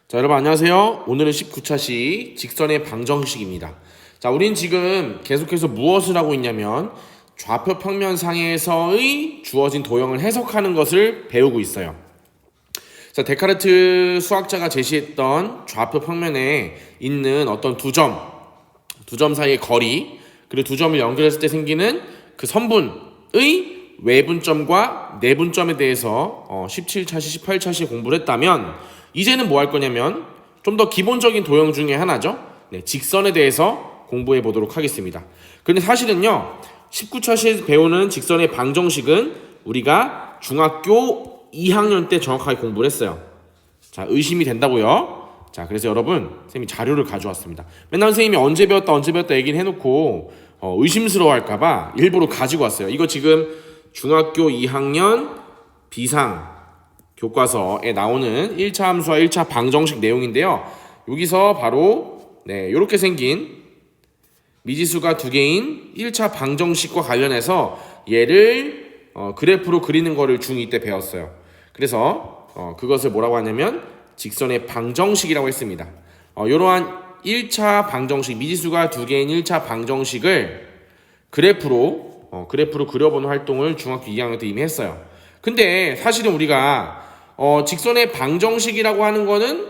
자, 여러분 안녕하세요. 오늘은 19차시 직선의 방정식입니다. 자, 우린 지금 계속해서 무엇을 하고 있냐면 좌표 평면상에서의 주어진 도형을 해석하는 것을 배우고 있어요. 자, 데카르트 수학자가 제시했던 좌표 평면에 있는 어떤 두 점 사이의 거리, 그리고 두 점을 연결했을 때 생기는 그 선분의 외분점과 내분점에 대해서 17차시, 18차시에 공부를 했다면 이제는 뭐 할 거냐면 좀 더 기본적인 도형 중에 하나죠. 네, 직선에 대해서 공부해 보도록 하겠습니다. 근데 사실은요, 19차시에서 배우는 직선의 방정식은 우리가 중학교 2학년 때 정확하게 공부를 했어요. 자, 의심이 된다고요? 자, 그래서 여러분, 선생님이 자료를 가져왔습니다. 맨날 선생님이 언제 배웠다 얘기를 해놓고 의심스러워 할까봐 일부러 가지고 왔어요. 이거 지금 중학교 2학년 비상 교과서에 나오는 1차 함수와 1차 방정식 내용인데요. 여기서 바로 이렇게 생긴 미지수가 두 개인 1차 방정식과 관련해서 얘를 그래프로 그리는 거를 중2 때 배웠어요. 그래서 그것을 뭐라고 하냐면 직선의 방정식이라고 했습니다. 이러한 1차 방정식, 미지수가 두 개인 1차 방정식을 그래프로 그려보는 활동을 중학교 2학년 때 이미 했어요. 근데 사실은 우리가 직선의 방정식이라고 하는 거는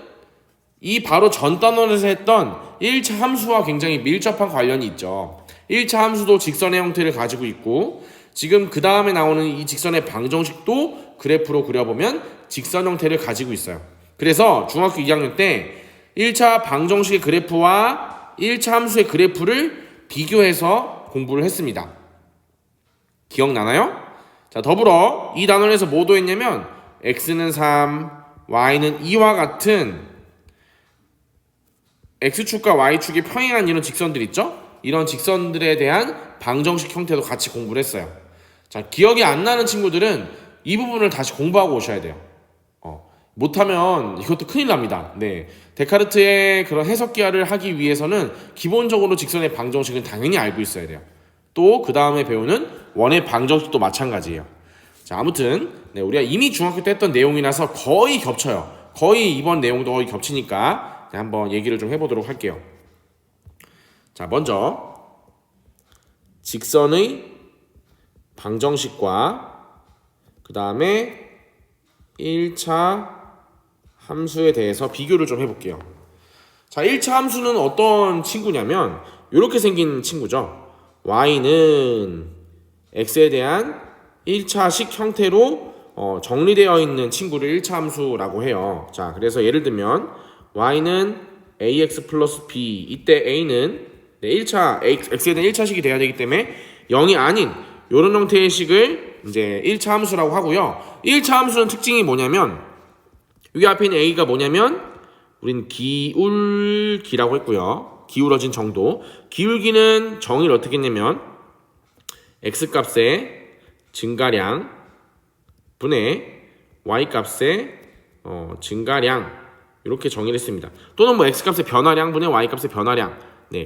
이 바로 전 단원에서 했던 1차 함수와 굉장히 밀접한 관련이 있죠. 1차 함수도 직선의 형태를 가지고 있고 지금 그 다음에 나오는 이 직선의 방정식도 그래프로 그려보면 직선 형태를 가지고 있어요. 그래서 중학교 2학년 때 1차 방정식의 그래프와 1차 함수의 그래프를 비교해서 공부를 했습니다. 기억나나요? 자, 더불어 이 단원에서 뭐 더했냐면 x는 3, y는 2와 같은 x축과 y축이 평행한 이런 직선들 있죠? 이런 직선들에 대한 방정식 형태도 같이 공부를 했어요. 자, 기억이 안 나는 친구들은 이 부분을 다시 공부하고 오셔야 돼요. 못하면 이것도 큰일 납니다. 네, 데카르트의 그런 해석기하를 하기 위해서는 기본적으로 직선의 방정식은 당연히 알고 있어야 돼요. 또 그 다음에 배우는 원의 방정식도 마찬가지예요. 자, 아무튼 우리가 이미 중학교 때 했던 내용이라서 거의 겹쳐요. 거의 이번 내용도 거의 겹치니까 한번 얘기를 좀 해보도록 할게요. 자, 먼저 직선의 방정식과 그 다음에 1차 함수에 대해서 비교를 좀 해볼게요. 자, 1차 함수는 어떤 친구냐면 이렇게 생긴 친구죠. y는 x에 대한 1차식 형태로 정리되어 있는 친구를 1차 함수라고 해요. 자, 그래서 예를 들면 y는 ax 플러스 b, 이때 a는 1차 x에 대한 1차식이 돼야 되기 때문에 0이 아닌 이런 형태의 식을 이제 1차 함수라고 하고요. 1차 함수는 특징이 뭐냐면 여기 앞에 있는 a가 뭐냐면 우린 기울기라고 했고요. 기울어진 정도. 기울기는 정의를 어떻게 했냐면 x값의 증가량 분의 y값의 증가량 이렇게 정의를 했습니다. 또는 뭐 x값의 변화량 분의 y값의 변화량,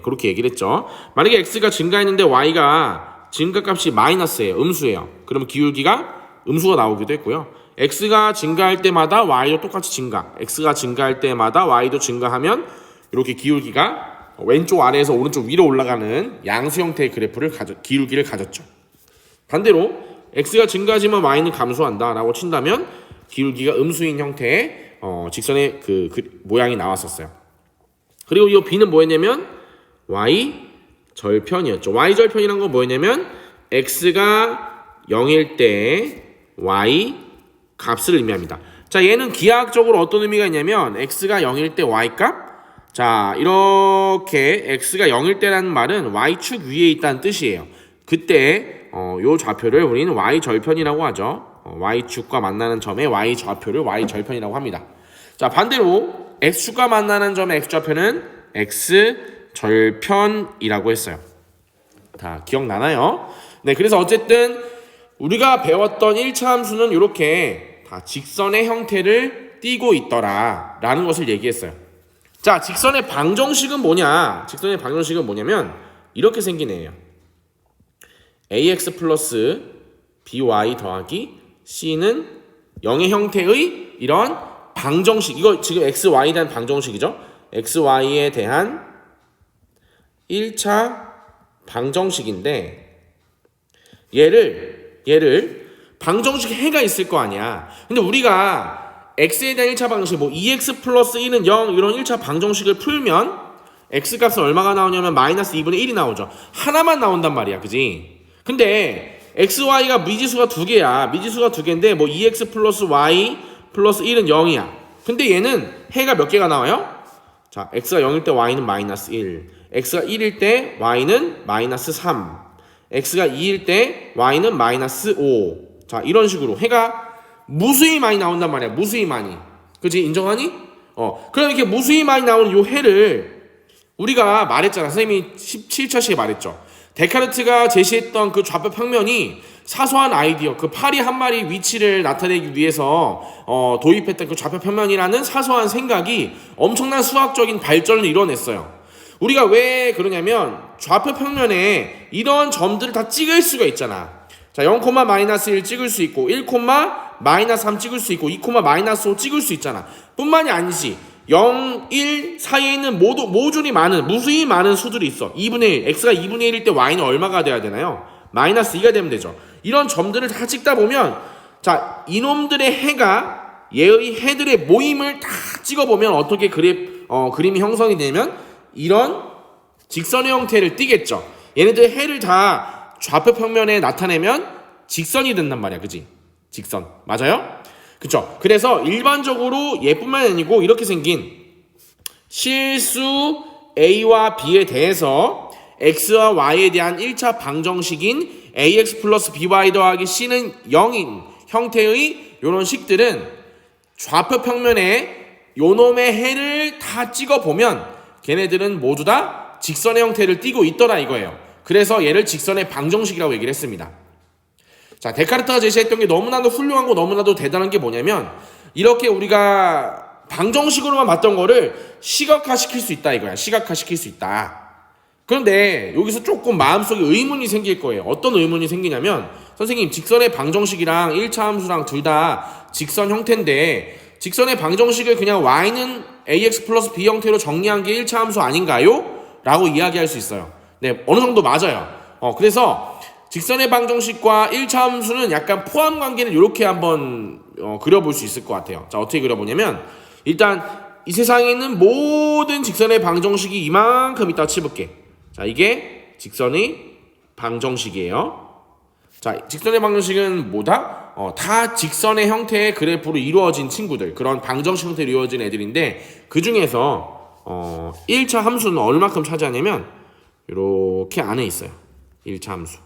그렇게 얘기를 했죠. 만약에 x가 증가했는데 y가 증가값이 마이너스예요. 음수예요. 그러면 기울기가 음수가 나오기도 했고요. x가 증가할 때마다 y도 똑같이 증가, x가 증가할 때마다 y도 증가하면 이렇게 기울기가 왼쪽 아래에서 오른쪽 위로 올라가는 양수 형태의 그래프를 기울기를 가졌죠. 반대로 x가 증가하지만 y는 감소한다 라고 친다면 기울기가 음수인 형태의 직선의 그 모양이 나왔었어요. 그리고 이 b는 뭐였냐면 y 절편이었죠. y 절편이란 건 뭐였냐면 x가 0일 때 y 값을 의미합니다. 자, 얘는 기하학적으로 어떤 의미가 있냐면 x가 0일 때 y값, 자, 이렇게 x가 0일 때라는 말은 y축 위에 있다는 뜻이에요. 그때 요 좌표를 우리는 y절편이라고 하죠. y축과 만나는 점의 y좌표를 y절편이라고 합니다. 자, 반대로 x축과 만나는 점의 x좌표는 x절편이라고 했어요. 다 기억나나요? 네, 그래서 어쨌든 우리가 배웠던 1차 함수는 이렇게 다 직선의 형태를 띠고 있더라 라는 것을 얘기했어요. 자, 직선의 방정식은 뭐냐? 직선의 방정식은 뭐냐면 이렇게 생긴 애예요. ax 플러스 by 더하기 c는 0의 형태의 이런 방정식, 이거 지금 xy에 대한 방정식이죠. xy에 대한 1차 방정식인데 얘를 방정식 해가 있을 거 아니야. 근데 우리가 x에 대한 1차 방정식 뭐 2x 플러스 1은 0 이런 1차 방정식을 풀면 x 값은 얼마가 나오냐면 마이너스 2분의 1이 나오죠. 하나만 나온단 말이야. 그지? 근데 xy가 미지수가 두 개야. 미지수가 두 개인데 뭐 2x 플러스 y 플러스 1은 0이야. 근데 얘는 해가 몇 개가 나와요? 자, x가 0일 때 y는 마이너스 1, x가 1일 때 y는 마이너스 3, x가 2일 때 y는 마이너스 5. 자, 이런 식으로 해가 무수히 많이 나온단 말이야. 무수히 많이. 그치? 인정하니? 그럼 이렇게 무수히 많이 나오는 요 해를 우리가 말했잖아. 선생님이 17차 시에 말했죠. 데카르트가 제시했던 그 좌표 평면이 사소한 아이디어, 그 파리 한 마리 위치를 나타내기 위해서 도입했던 그 좌표 평면이라는 사소한 생각이 엄청난 수학적인 발전을 이뤄냈어요. 우리가 왜 그러냐면 좌표 평면에 이런 점들을 다 찍을 수가 있잖아. 자, 0, 마이너스 1 찍을 수 있고 1, 마이너스 3 찍을 수 있고 2, 마이너스 5 찍을 수 있잖아. 뿐만이 아니지. 0, 1 사이에 있는 모듈이 많은, 무수히 많은 수들이 있어. 2분의 1, x가 2분의 1일 때 y는 얼마가 돼야 되나요? 마이너스 2가 되면 되죠. 이런 점들을 다 찍다 보면 자, 이놈들의 해가 얘의 해들의 모임을 다 찍어보면 어떻게 그림이 형성이 되면 이런 직선의 형태를 띠겠죠. 얘네들 해를 다 좌표 평면에 나타내면 직선이 된단 말이야. 그지? 직선. 맞아요? 그쵸? 그래서 일반적으로 얘뿐만 아니고 이렇게 생긴 실수 a와 b에 대해서 x와 y에 대한 1차 방정식인 ax 플러스 by 더하기 c는 0인 형태의 이런 식들은 좌표 평면에 요놈의 해를 다 찍어보면 걔네들은 모두 다 직선의 형태를 띠고 있더라 이거예요. 그래서 얘를 직선의 방정식이라고 얘기를 했습니다. 자, 데카르트가 제시했던 게 너무나도 훌륭하고 너무나도 대단한 게 뭐냐면 이렇게 우리가 방정식으로만 봤던 거를 시각화시킬 수 있다 이거야. 시각화시킬 수 있다. 그런데 여기서 조금 마음속에 의문이 생길 거예요. 어떤 의문이 생기냐면 선생님 직선의 방정식이랑 1차 함수랑 둘 다 직선 형태인데 직선의 방정식을 그냥 y는 ax 플러스 b 형태로 정리한 게 1차 함수 아닌가요? 라고 이야기할 수 있어요. 네, 어느 정도 맞아요. 그래서 직선의 방정식과 1차 함수는 약간 포함 관계를 이렇게 한번 그려볼 수 있을 것 같아요. 자, 어떻게 그려보냐면 일단 이 세상에 있는 모든 직선의 방정식이 이만큼 있다 치볼게. 자, 이게 직선의 방정식이에요. 자, 직선의 방정식은 뭐다? 다 직선의 형태의 그래프로 이루어진 친구들, 그런 방정식 형태로 이루어진 애들인데 그 중에서 1차 함수는 얼마큼 차지하냐면 이렇게 안에 있어요. 1차 함수.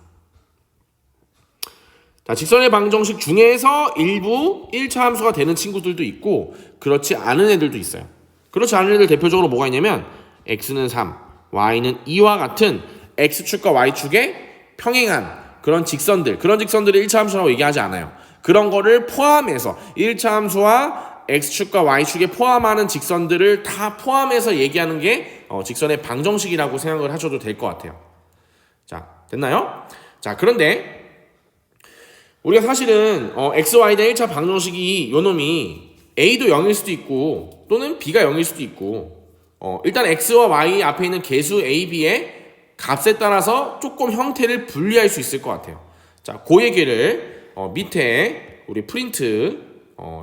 자, 직선의 방정식 중에서 일부 1차 함수가 되는 친구들도 있고 그렇지 않은 애들도 있어요. 그렇지 않은 애들 대표적으로 뭐가 있냐면 x는 3, y는 2와 같은 x축과 y축의 평행한 그런 직선들, 그런 직선들을 1차 함수라고 얘기하지 않아요. 그런 거를 포함해서 1차 함수와 x축과 y축에 포함하는 직선들을 다 포함해서 얘기하는 게 직선의 방정식이라고 생각을 하셔도 될 것 같아요. 자, 됐나요? 자, 그런데 우리가 사실은 xy에 대한 1차 방정식이 요놈이 a도 0일 수도 있고 또는 b가 0일 수도 있고 일단 x와 y 앞에 있는 개수 a, b의 값에 따라서 조금 형태를 분리할 수 있을 것 같아요. 자, 그 얘기를 밑에 우리 프린트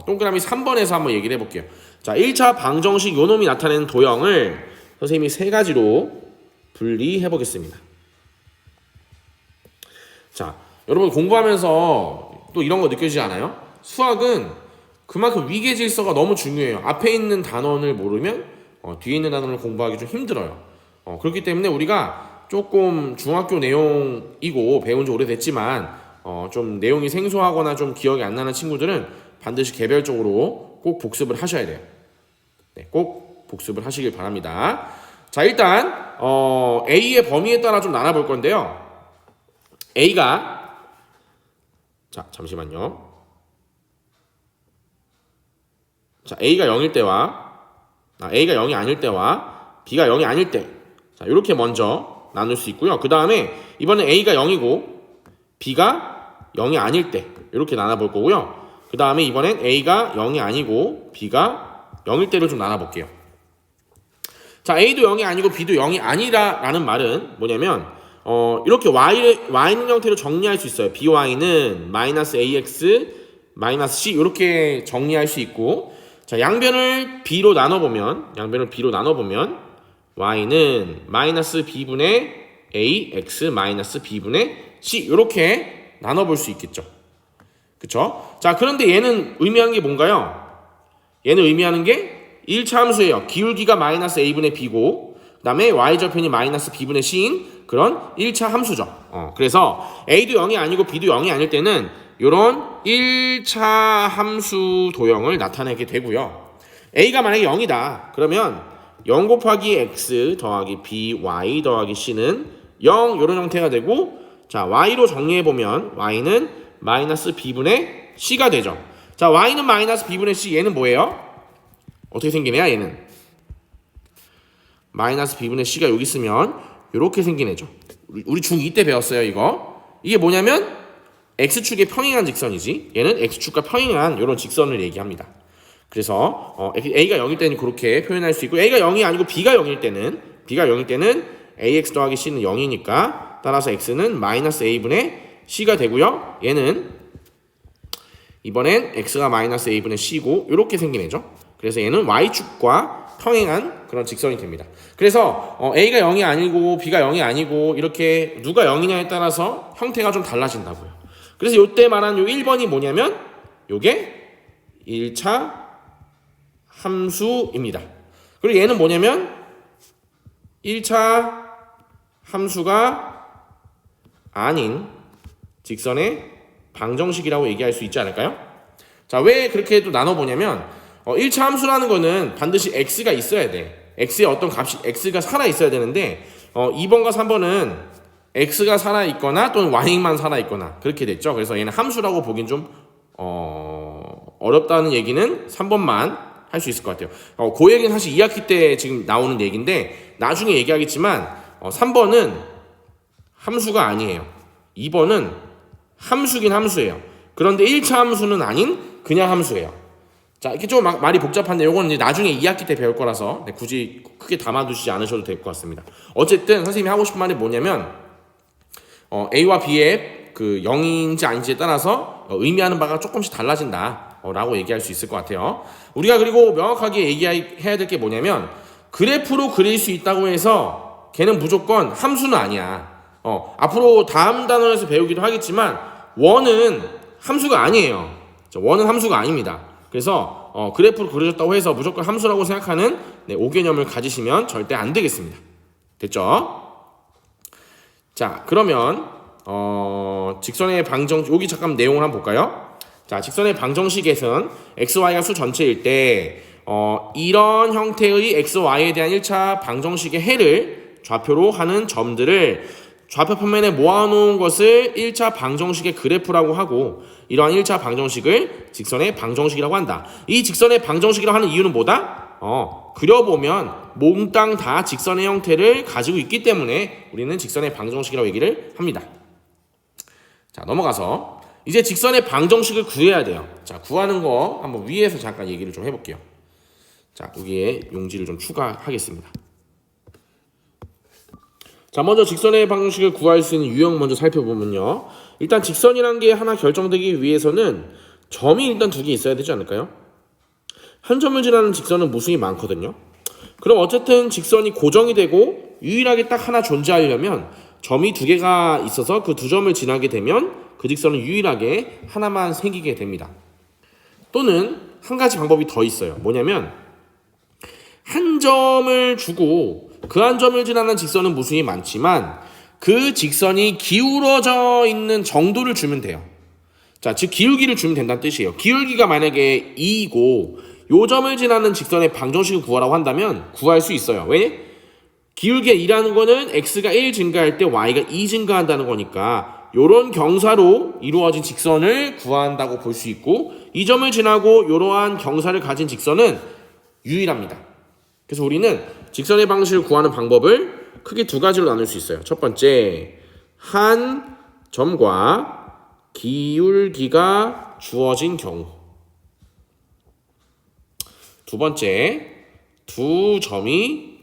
동그라미 3번에서 한번 얘기를 해볼게요. 자, 1차 방정식 요놈이 나타내는 도형을 선생님이 세 가지로 분리해 보겠습니다. 자, 여러분 공부하면서 또 이런 거 느껴지지 않아요? 수학은 그만큼 위계 질서가 너무 중요해요. 앞에 있는 단원을 모르면 뒤에 있는 단원을 공부하기 좀 힘들어요. 그렇기 때문에 우리가 조금 중학교 내용이고 배운 지 오래됐지만 좀 내용이 생소하거나 좀 기억이 안 나는 친구들은 반드시 개별적으로 꼭 복습을 하셔야 돼요. 네, 꼭 복습을 하시길 바랍니다. 자, 일단 A의 범위에 따라 좀 나눠볼 건데요. A가 자, 잠시만요. 자, A가 0일 때와 A가 0이 아닐 때와 B가 0이 아닐 때, 자, 이렇게 먼저 나눌 수 있고요. 그 다음에 이번에 A가 0이고 B가 0이 아닐 때 이렇게 나눠볼 거고요. 그 다음에 이번엔 A가 0이 아니고 B가 0일 때를 좀 나눠볼게요. 자, A도 0이 아니고 B도 0이 아니라라는 말은 뭐냐면 이렇게 Y는 형태로 정리할 수 있어요. BY는 마이너스 AX 마이너스 C 이렇게 정리할 수 있고, 자, 양변을 B로 나눠보면 Y는 마이너스 B분의 A, X 마이너스 B분의 C 이렇게 나눠볼 수 있겠죠. 그쵸? 자, 그런데 얘는 의미하는 게 뭔가요? 얘는 의미하는 게 1차 함수예요. 기울기가 마이너스 A분의 B고 그 다음에 Y절편이 마이너스 B분의 C인 그런 1차 함수죠. 그래서 A도 0이 아니고 B도 0이 아닐 때는 이런 1차 함수 도형을 나타내게 되고요. A가 만약에 0이다. 그러면 0 곱하기 X 더하기 B, Y 더하기 C는 0 이런 형태가 되고, 자, Y로 정리해보면 Y는 마이너스 B분의 C가 되죠. 자, Y는 마이너스 B분의 C, 얘는 뭐예요? 어떻게 생기냐, 얘는 마이너스 B분의 C가 여기 있으면 이렇게 생긴 애죠. 우리 중2 때 배웠어요. 이게 뭐냐면 X축에 평행한 직선이지, 얘는 X축과 평행한 이런 직선을 얘기합니다. 그래서 A가 0일 때는 그렇게 표현할 수 있고, A가 0이 아니고 B가 0일 때는 AX 더하기 C는 0이니까 따라서 X는 마이너스 A분의 C가 되고요. 얘는 이번엔 X가 마이너스 A분의 C고 이렇게 생긴 애죠. 그래서 얘는 Y축과 평행한 그런 직선이 됩니다. 그래서 A가 0이 아니고 B가 0이 아니고 이렇게 누가 0이냐에 따라서 형태가 좀 달라진다고요. 그래서 이때 말한 요 1번이 뭐냐면 요게 1차 함수입니다. 그리고 얘는 뭐냐면 1차 함수가 아닌 직선의 방정식이라고 얘기할 수 있지 않을까요? 자, 왜 그렇게 또 나눠보냐면 1차 함수라는 거는 반드시 x가 있어야 돼. x의 어떤 값이 x가 살아 있어야 되는데 2번과 3번은 x가 살아 있거나 또는 y만 살아 있거나 그렇게 됐죠. 그래서 얘는 함수라고 보긴 좀 어렵다는 얘기는 3번만 할 수 있을 것 같아요. 그 얘기는 사실 2학기 때 지금 나오는 얘기인데 나중에 얘기하겠지만 3번은 함수가 아니에요. 2번은 함수긴 함수예요. 그런데 1차 함수는 아닌 그냥 함수예요. 자, 이렇게 좀 말이 복잡한데 요거는 이제 나중에 2학기 때 배울 거라서 굳이 크게 담아두시지 않으셔도 될 것 같습니다. 어쨌든 선생님이 하고 싶은 말이 뭐냐면 A와 B의 그 0인지 아닌지에 따라서 의미하는 바가 조금씩 달라진다 라고 얘기할 수 있을 것 같아요. 우리가 그리고 명확하게 얘기해야 될 게 뭐냐면 그래프로 그릴 수 있다고 해서 걔는 무조건 함수는 아니야. 앞으로 다음 단원에서 배우기도 하겠지만 원은 함수가 아니에요. 원은 함수가 아닙니다. 그래서 그래프로 그려졌다고 해서 무조건 함수라고 생각하는 오개념을 가지시면 절대 안 되겠습니다. 됐죠? 자, 그러면 직선의 방정식 여기 잠깐 내용을 한번 볼까요? 자, 직선의 방정식에서는 x, y가 수 전체일 때 이런 형태의 x, y에 대한 1차 방정식의 해를 좌표로 하는 점들을 좌표 평면에 모아놓은 것을 1차 방정식의 그래프라고 하고, 이러한 1차 방정식을 직선의 방정식이라고 한다. 이 직선의 방정식이라고 하는 이유는 뭐다? 그려보면 몽땅 다 직선의 형태를 가지고 있기 때문에 우리는 직선의 방정식이라고 얘기를 합니다. 자, 넘어가서 이제 직선의 방정식을 구해야 돼요. 자, 구하는 거 한번 위에서 잠깐 얘기를 좀 해볼게요. 자, 여기에 용지를 좀 추가하겠습니다. 자, 먼저 직선의 방정식을 구할 수 있는 유형 먼저 살펴보면요. 일단 직선이란 게 하나 결정되기 위해서는 점이 일단 두 개 있어야 되지 않을까요? 한 점을 지나는 직선은 무수히 많거든요. 그럼 어쨌든 직선이 고정이 되고 유일하게 딱 하나 존재하려면 점이 두 개가 있어서 그 두 점을 지나게 되면 그 직선은 유일하게 하나만 생기게 됩니다. 또는 한 가지 방법이 더 있어요. 뭐냐면 한 점을 주고 그 한 점을 지나는 직선은 무수히 많지만 그 직선이 기울어져 있는 정도를 주면 돼요. 자, 즉 기울기를 주면 된다는 뜻이에요. 기울기가 만약에 2이고 요 점을 지나는 직선의 방정식을 구하라고 한다면 구할 수 있어요. 왜? 기울기가 2라는 거는 x가 1 증가할 때 y가 2 증가한다는 거니까 요런 경사로 이루어진 직선을 구한다고 볼 수 있고, 이 점을 지나고 이러한 경사를 가진 직선은 유일합니다. 그래서 우리는 직선의 방식을 구하는 방법을 크게 두 가지로 나눌 수 있어요. 첫 번째, 한 점과 기울기가 주어진 경우. 두 번째, 두 점이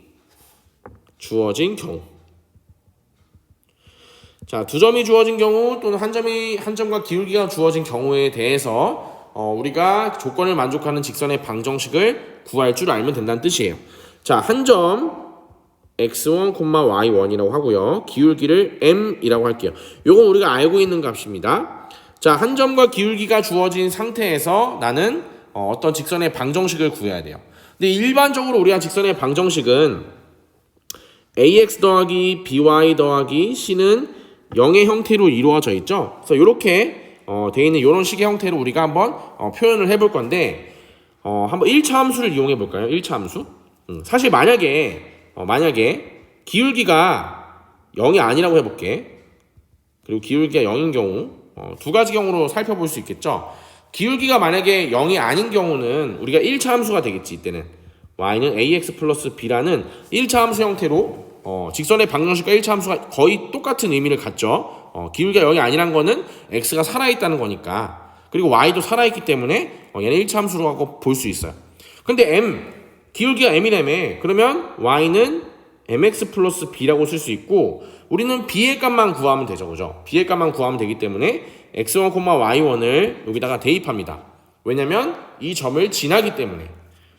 주어진 경우. 자, 두 점이 주어진 경우 또는 한 점과 기울기가 주어진 경우에 대해서 우리가 조건을 만족하는 직선의 방정식을 구할 줄 알면 된다는 뜻이에요. 자, 한 점 x1, y1이라고 하고요. 기울기를 m이라고 할게요. 요건 우리가 알고 있는 값입니다. 자, 한 점과 기울기가 주어진 상태에서 나는 어떤 직선의 방정식을 구해야 돼요. 근데 일반적으로 우리가 직선의 방정식은 ax 더하기 by 더하기 c는 0의 형태로 이루어져 있죠. 그래서 이렇게 되어 있는 이런 식의 형태로 우리가 한번 표현을 해볼 건데 한번 1차 함수를 이용해 볼까요? 1차 함수. 사실 만약에 기울기가 0이 아니라고 해볼게. 그리고 기울기가 0인 경우 두 가지 경우로 살펴볼 수 있겠죠. 기울기가 만약에 0이 아닌 경우는 우리가 1차 함수가 되겠지. 이때는 y는 ax 플러스 b라는 1차 함수 형태로 직선의 방정식과 1차 함수가 거의 똑같은 의미를 갖죠. 기울기가 0이 아니란 거는 x가 살아있다는 거니까. 그리고 y도 살아있기 때문에 얘는 1차 함수로 하고 볼 수 있어요. 근데 기울기가 m이라며. 그러면 y는 mx 플러스 b라고 쓸 수 있고 우리는 b의 값만 구하면 되죠. 그죠? b의 값만 구하면 되기 때문에 x1, y1을 여기다가 대입합니다. 왜냐면 이 점을 지나기 때문에.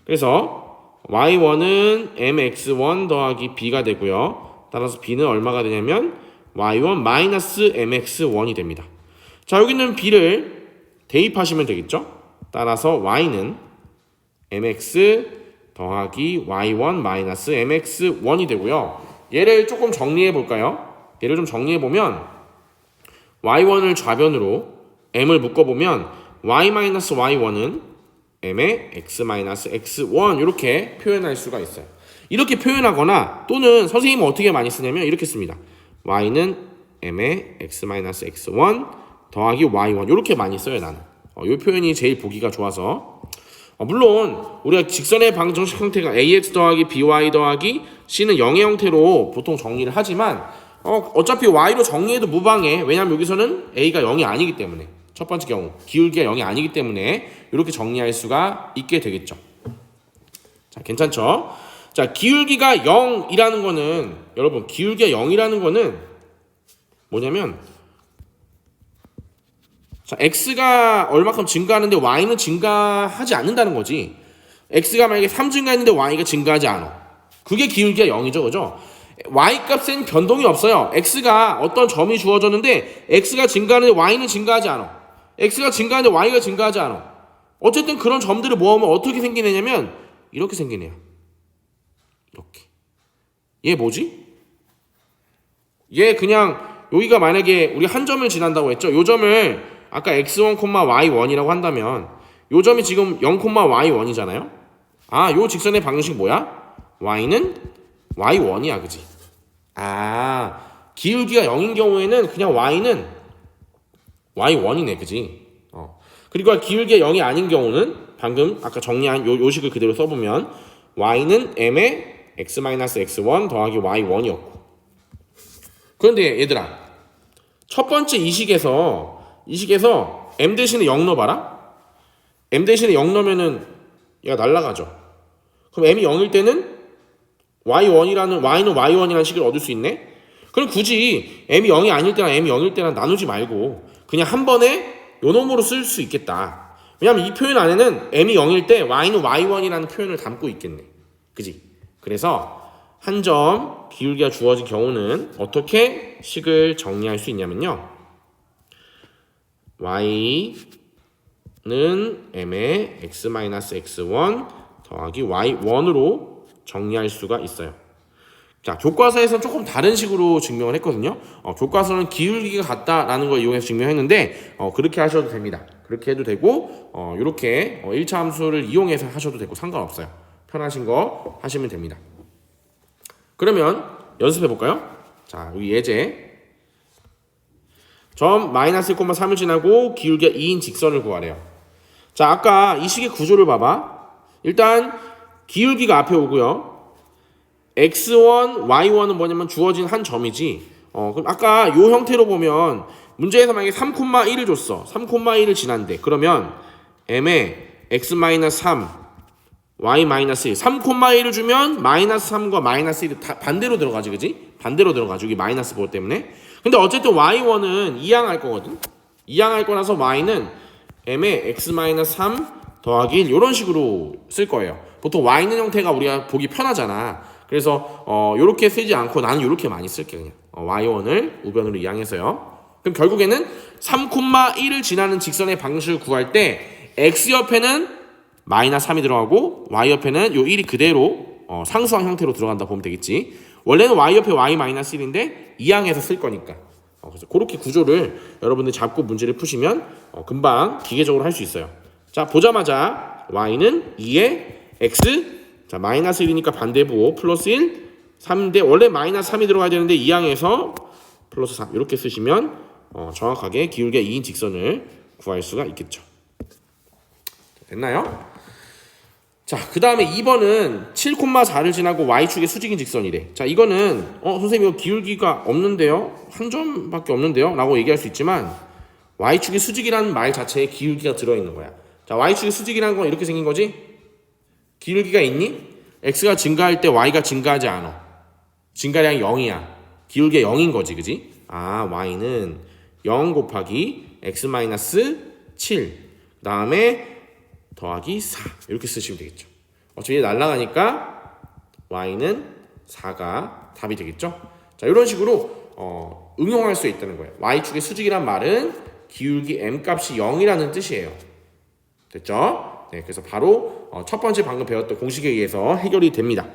그래서 y1은 mx1 더하기 b가 되고요. 따라서 b는 얼마가 되냐면 y1 마이너스 mx1이 됩니다. 자, 여기는 b를 대입하시면 되겠죠. 따라서 y는 mx 더하기 y1 마이너스 mx1이 되고요. 얘를 조금 정리해 볼까요? 얘를 좀 정리해 보면 y1을 좌변으로 m을 묶어보면 y 마이너스 y1은 m의 x 마이너스 x1 이렇게 표현할 수가 있어요. 이렇게 표현하거나 또는 선생님은 어떻게 많이 쓰냐면 이렇게 씁니다. y는 m의 x 마이너스 x1 더하기 y1 이렇게 많이 써요. 나는 이 표현이 제일 보기가 좋아서. 물론 우리가 직선의 방정식 형태가 ax 더하기 by 더하기 c는 0의 형태로 보통 정리를 하지만 어차피 y로 정리해도 무방해. 왜냐하면 여기서는 a가 0이 아니기 때문에. 첫 번째 경우 기울기가 0이 아니기 때문에 이렇게 정리할 수가 있게 되겠죠. 자, 괜찮죠? 자, 기울기가 0이라는 거는 여러분 기울기가 0이라는 거는 뭐냐면 자, x가 얼마큼 증가하는데 y는 증가하지 않는다는 거지. x가 만약에 3 증가했는데 y가 증가하지 않아. 그게 기울기가 0이죠. 그죠? y값엔 변동이 없어요. x가 어떤 점이 주어졌는데 x가 증가하는데 y는 증가하지 않아. x가 증가하는데 y가 증가하지 않아. 어쨌든 그런 점들을 모으면 어떻게 생기느냐면 이렇게 생기네요. 이렇게. 얘 뭐지? 얘 그냥 여기가 만약에 우리 한 점을 지난다고 했죠. 요 점을 아까 x1, y1이라고 한다면 요 점이 지금 0, y1이잖아요. 아, 요 직선의 방정식 뭐야? y는 y1이야. 그지? 아, 기울기가 0인 경우에는 그냥 y는 y1이네. 그지? 그리고 기울기가 0이 아닌 경우는 방금 아까 정리한 요 식을 그대로 써보면 y는 m의 x-x1 더하기 y1이었고. 그런데 얘들아, 첫 번째 이 식에서 m 대신에 0 넣어봐라. m 대신에 0 넣으면은 얘가 날아가죠. 그럼 m이 0일 때는 y는 y1이라는 식을 얻을 수 있네. 그럼 굳이 m이 0이 아닐 때랑 m이 0일 때랑 나누지 말고 그냥 한 번에 요 놈으로 쓸 수 있겠다. 왜냐면 이 표현 안에는 m이 0일 때 y는 y1이라는 표현을 담고 있겠네. 그지? 그래서 한 점 기울기가 주어진 경우는 어떻게 식을 정리할 수 있냐면요. y는 m의 x-x1 더하기 y1으로 정리할 수가 있어요. 자, 교과서에서는 조금 다른 식으로 증명을 했거든요. 교과서는 기울기가 같다라는 걸 이용해서 증명했는데 그렇게 하셔도 됩니다. 그렇게 해도 되고 이렇게 1차 함수를 이용해서 하셔도 되고 상관없어요. 편하신 거 하시면 됩니다. 그러면 연습해 볼까요? 자, 여기 예제 점 마이너스 1,3을 지나고 기울기가 2인 직선을 구하래요. 자, 아까 이 식의 구조를 봐봐. 일단 기울기가 앞에 오고요. x1, y1은 뭐냐면 주어진 한 점이지. 그럼 아까 요 형태로 보면 문제에서 만약에 3,1을 줬어. 3,1을 지난대. 그러면 m의 x-3, y-1 3,1을 주면 마이너스 3과 마이너스 1이 다 반대로 들어가지 그지? 반대로 들어가죠. 여기 마이너스 보 때문에. 근데 어쨌든 y1은 이항할 거거든. 이항할 거라서 y는 m의 x-3 더하기 1 이런 식으로 쓸 거예요. 보통 y는 형태가 우리가 보기 편하잖아. 그래서 요렇게 쓰지 않고 나는 요렇게 많이 쓸게 그냥. y1을 우변으로 이항해서요. 그럼 결국에는 3,1을 지나는 직선의 방식을 구할 때 x 옆에는 마이너스 3이 들어가고 y 옆에는 요 1이 그대로 상수항 형태로 들어간다 보면 되겠지. 원래는 y 옆에 y-1인데 이항해서 쓸 거니까. 그래서 그렇게 구조를 여러분들 잡고 문제를 푸시면 금방 기계적으로 할 수 있어요. 자, 보자마자 y는 2에 x, 자 마이너스 1이니까 반대부 플러스 1, 3인데 원래 마이너스 3이 들어가야 되는데 이항해서 플러스 3 이렇게 쓰시면 정확하게 기울기 2인 직선을 구할 수가 있겠죠. 됐나요? 자, 그 다음에 2번은 7,4를 지나고 y축의 수직인 직선이래. 자, 이거는 선생님 이거 기울기가 없는데요? 한 점밖에 없는데요? 라고 얘기할 수 있지만 y축의 수직이라는 말 자체에 기울기가 들어있는 거야. 자, y축의 수직이라는 건 이렇게 생긴 거지? 기울기가 있니? x가 증가할 때 y가 증가하지 않아. 증가량이 0이야. 기울기가 0인 거지, 그지? 아, y는 0 곱하기 x-7 그 다음에 더하기 4 이렇게 쓰시면 되겠죠. 어차피 날라가니까 y는 4가 답이 되겠죠. 자, 이런 식으로 응용할 수 있다는 거예요. y축의 수직이란 말은 기울기 m 값이 0이라는 뜻이에요. 됐죠? 네, 그래서 바로 첫 번째 방금 배웠던 공식에 의해서 해결이 됩니다.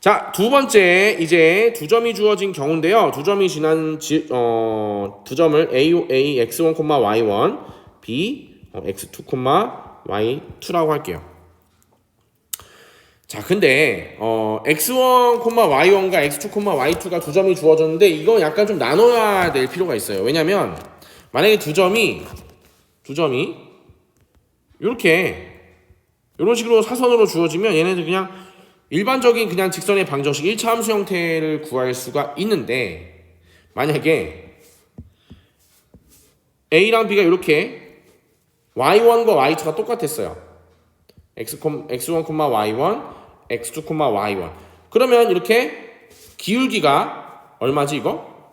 자, 두 번째 이제 두 점이 주어진 경우인데요. 두 점이 지난 두 점을 a x1, y1, b x2, y2라고 할게요. 자, 근데 x1, y1과 x2, y2가 두 점이 주어졌는데 이건 약간 좀 나눠야 될 필요가 있어요. 왜냐면 만약에 두 점이 이렇게 이런 식으로 사선으로 주어지면 얘네들 그냥 일반적인 그냥 직선의 방정식 1차 함수 형태를 구할 수가 있는데 만약에 a랑 b가 이렇게 y1과 y2가 똑같았어요. x1, y1, x2, y1. 그러면 이렇게 기울기가 얼마지 이거?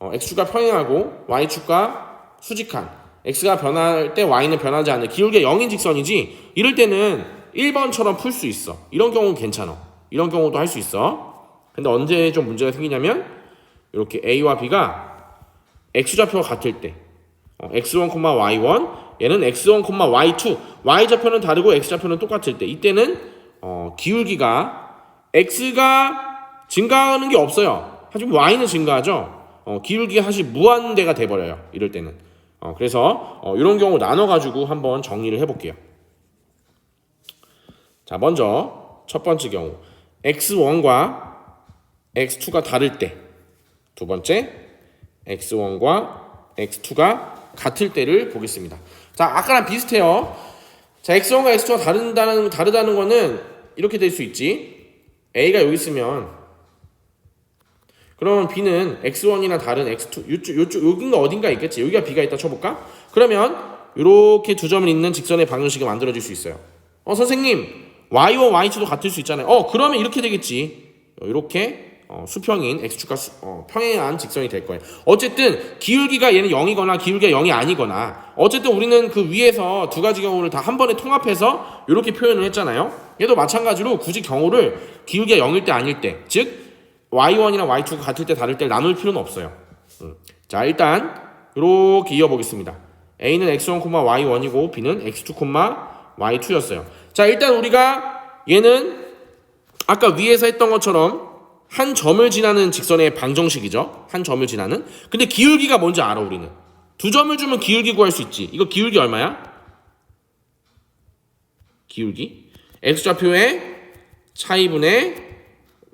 x축과 평행하고 y축과 수직한 x가 변할 때 y는 변하지 않는 기울기가 0인 직선이지. 이럴 때는 1번처럼 풀 수 있어. 이런 경우는 괜찮아. 이런 경우도 할 수 있어. 근데 언제 좀 문제가 생기냐면 이렇게 a와 b가 x좌표가 같을 때 x1, y1 얘는 x1, y2 y좌표는 다르고 x좌표는 똑같을 때 이때는 기울기가 x가 증가하는 게 없어요. 하지만 y는 증가하죠. 기울기가 사실 무한대가 돼버려요. 이럴 때는. 그래서 이런 경우 나눠가지고 한번 정리를 해볼게요. 자, 먼저 첫 번째 경우 x1과 x2가 다를 때, 두 번째 x1과 x2가 같을 때를 보겠습니다. 자, 아까랑 비슷해요. 자, x1과 x2가 다르다는 거는 이렇게 될 수 있지. a가 여기 있으면 그러면 b는 x1이나 다른 x2 여기가 어딘가 있겠지. 여기가 b가 있다 쳐볼까? 그러면 이렇게 두 점을 잇는 직선의 방정식이 만들어질 수 있어요. 선생님 y와 y2도 같을 수 있잖아요. 그러면 이렇게 되겠지. 이렇게 수평인 x축과 평행한 직선이 될 거예요. 어쨌든 기울기가 얘는 0이거나 기울기가 0이 아니거나 어쨌든 우리는 그 위에서 두 가지 경우를 다 한 번에 통합해서 이렇게 표현을 했잖아요. 얘도 마찬가지로 굳이 경우를 기울기가 0일 때 아닐 때, 즉 y1이나 y2가 같을 때 다를 때 나눌 필요는 없어요. 자, 일단 이렇게 이어보겠습니다. a는 x1, y1이고 b는 x2, y2였어요. 자, 일단 우리가 얘는 아까 위에서 했던 것처럼 한 점을 지나는 직선의 방정식이죠. 한 점을 지나는. 근데 기울기가 뭔지 알아 우리는. 두 점을 주면 기울기 구할 수 있지. 이거 기울기 얼마야? 기울기 x좌표의 차이분의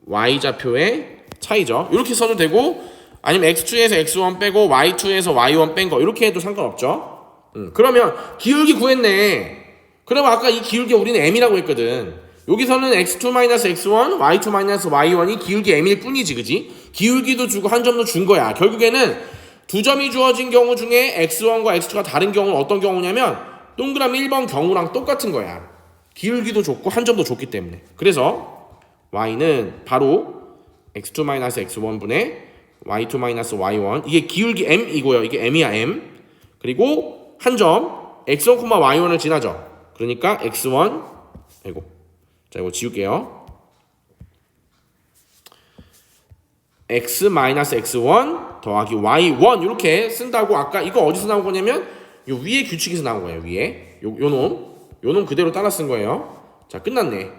y좌표의 차이죠. 이렇게 써도 되고 아니면 x2에서 x1 빼고 y2에서 y1 뺀 거 이렇게 해도 상관없죠. 그러면 기울기 구했네. 그러면 아까 이 기울기 우리는 m이라고 했거든. 여기서는 x2-x1, y2-y1이 기울기 m일 뿐이지, 그지? 기울기도 주고 한 점도 준 거야. 결국에는 두 점이 주어진 경우 중에 x1과 x2가 다른 경우는 어떤 경우냐면 동그라미 1번 경우랑 똑같은 거야. 기울기도 좋고 한 점도 좋기 때문에. 그래서 y는 바로 x2-x1분의 y2-y1 이게 기울기 m이고요. 이게 m이야 m. 그리고 한 점 x1, y1을 지나죠. 그러니까 x1 아이고 자 이거 지울게요. x-x1 더하기 y1 이렇게 쓴다고 아까 이거 어디서 나온 거냐면 요 위에 규칙에서 나온 거예요. 위에 요놈 그대로 따라 쓴 거예요. 자 끝났네.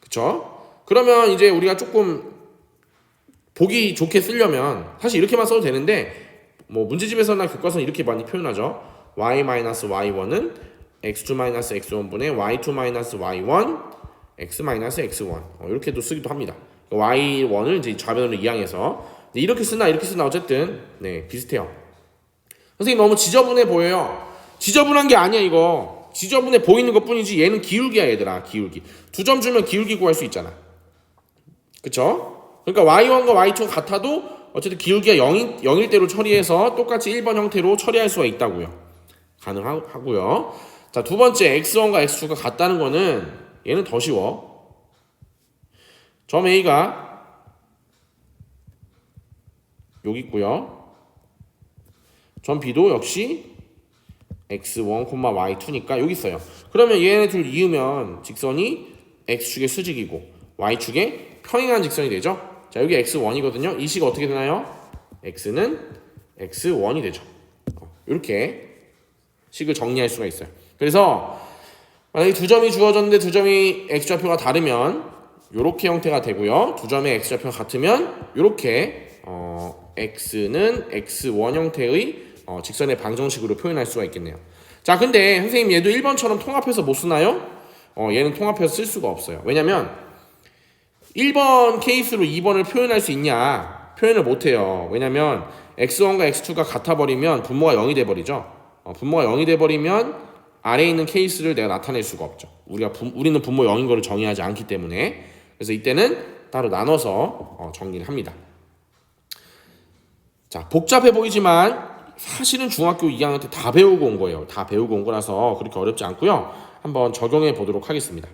그쵸? 그러면 이제 우리가 조금 보기 좋게 쓰려면 사실 이렇게만 써도 되는데 뭐 문제집에서나 교과서는 이렇게 많이 표현하죠. y-y1은 x2-x1분의 y2-y1 x-x1 이렇게도 쓰기도 합니다. y1을 이제 좌변으로 이항해서 이렇게 쓰나 이렇게 쓰나 어쨌든 네 비슷해요. 선생님 너무 지저분해 보여요. 지저분한 게 아니야 이거. 지저분해 보이는 것 뿐이지 얘는 기울기야 얘들아. 기울기. 2점 주면 기울기 구할 수 있잖아. 그쵸? 그러니까 y1과 y2가 같아도 어쨌든 기울기가 0일 대로 처리해서 똑같이 1번 형태로 처리할 수가 있다고요. 가능하고요. 자, 두 번째 x1과 x2가 같다는 거는 얘는 더 쉬워. 점 A가 여기 있고요. 점 B도 역시 x1, y2니까 여기 있어요. 그러면 얘네 둘 이으면 직선이 x축의 수직이고 y축의 평행한 직선이 되죠. 자, 여기 x1이거든요. 이 식이 어떻게 되나요? x는 x1이 되죠. 이렇게 식을 정리할 수가 있어요. 그래서 만약에 두 점이 주어졌는데 두 점이 x좌표가 다르면 이렇게 형태가 되고요. 두 점의 x좌표가 같으면 이렇게 x는 x1 형태의 직선의 방정식으로 표현할 수가 있겠네요. 자, 근데 선생님 얘도 1번처럼 통합해서 못 쓰나요? 얘는 통합해서 쓸 수가 없어요. 왜냐면 1번 케이스로 2번을 표현할 수 있냐? 표현을 못해요. 왜냐면 x1과 x2가 같아버리면 분모가 0이 돼버리죠. 분모가 0이 돼버리면 아래에 있는 케이스를 내가 나타낼 수가 없죠. 우리는 분모 0인 거를 정의하지 않기 때문에. 그래서 이때는 따로 나눠서 정리를 합니다. 자, 복잡해 보이지만 사실은 중학교 2학년 때 다 배우고 온 거예요. 다 배우고 온 거라서 그렇게 어렵지 않고요. 한번 적용해 보도록 하겠습니다.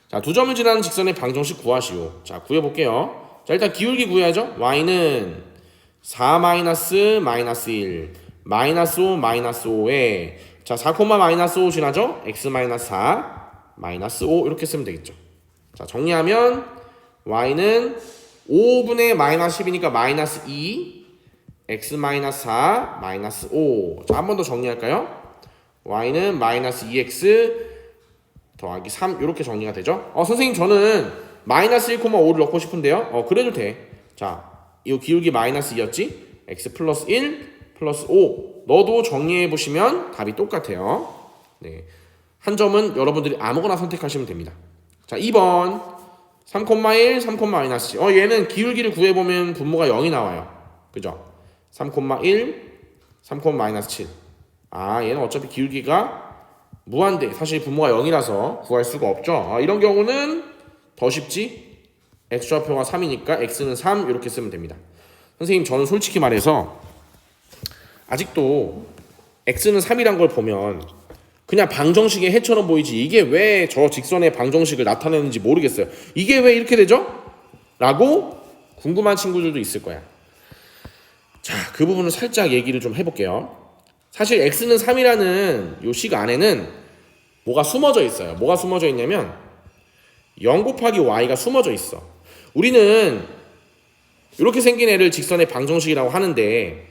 자, 두 점을 지나는 직선의 방정식 구하시오. 자, 구해볼게요. 자, 일단 기울기 구해야죠. y는 4--1 -5 -5에 자, 4, -5 지나죠? x-4 -5 이렇게 쓰면 되겠죠. 자, 정리하면 y는 5분의 -10이니까 -2 x-4 -5 자, 한 번 더 정리할까요? y는 -2x 더하기 3 이렇게 정리가 되죠. 선생님 저는 -1,5를 넣고 싶은데요. 그래도 돼. 자, 이 기울기 -2였지? x 플러스 1 플러스 5 넣어도 정리해 보시면 답이 똑같아요. 네. 한 점은 여러분들이 아무거나 선택하시면 됩니다. 자, 2번 3,1 3,-7 얘는 기울기를 구해보면 분모가 0이 나와요. 그죠? 3,1 3,-7 얘는 어차피 기울기가 무한대 사실 분모가 0이라서 구할 수가 없죠. 이런 경우는 더 쉽지. x좌표가 3이니까 x는 3 이렇게 쓰면 됩니다. 선생님 저는 솔직히 말해서 아직도 x는 3이란 걸 보면 그냥 방정식의 해처럼 보이지 이게 왜 저 직선의 방정식을 나타내는지 모르겠어요. 이게 왜 이렇게 되죠? 라고 궁금한 친구들도 있을 거야. 자, 그 부분을 살짝 얘기를 좀 해볼게요. 사실 x는 3이라는 요 식 안에는 뭐가 숨어져 있어요. 뭐가 숨어져 있냐면 0 곱하기 y가 숨어져 있어. 우리는 이렇게 생긴 애를 직선의 방정식이라고 하는데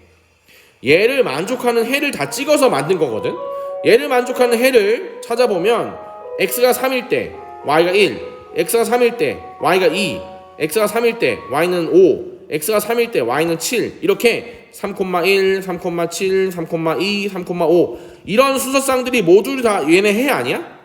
얘를 만족하는 해를 다 찍어서 만든 거거든. 얘를 만족하는 해를 찾아보면 x가 3일 때 y가 1, x가 3일 때 y가 2, x가 3일 때 y는 5, x가 3일 때 y는 7 이렇게 3,1, 3,7, 3,2, 3,5 이런 수서쌍들이 모두 다 얘네 해 아니야?